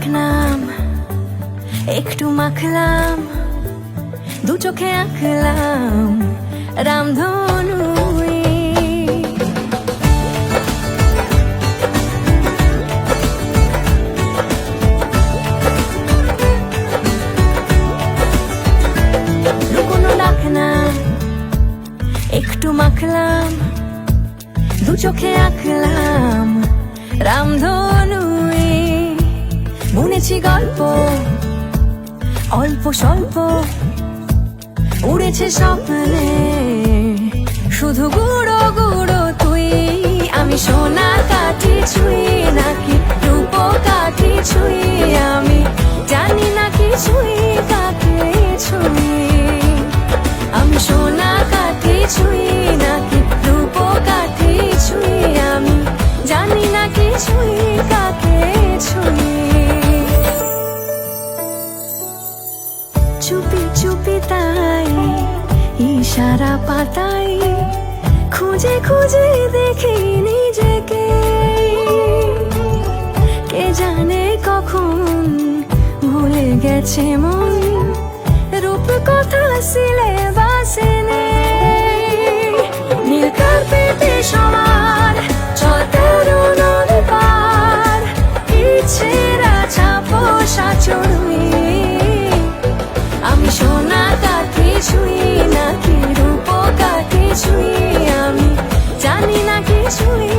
ডাকনাম একটু মাখলাম, দু চোখে আঁকলাম রামধনু। লুকোনো ডাকনাম একটু মাখলাম, দু চোখে আঁকলাম রামধনু। বুনেছি গল্প অল্প স্বল্প, উড়েছে স্বপ্নে শুধু গুঁড়ো গুঁড়ো তুই। আমি সোনা কাঠি ছুঁই নাকি রূপ কাঠি ছুঁই, আমি জানি না কিছুই কাকে ছুঁই। আমি সোনা কাঠি ছুঁই নাকি রূপ কাঠি ছুঁই, আমি জানি না কিছুই কাকে ছুঁই। চুপি চুপি তাই ইশারা পাতাই, খুঁজে খুঁজে দেখি নিজেকে। কে জানে কখন ভুলে গেছে মন, রূপ কথা সিলেবাসে নেই। নীল কার্পেটে সবার চল তেরো নদী পার, ইচ্ছেরা ছাপোষা চড়ুই। আমি সোনা কাঠি ছুঁই নাকি রূপ কাঠি ছুঁই, আমি জানি না কিছুই।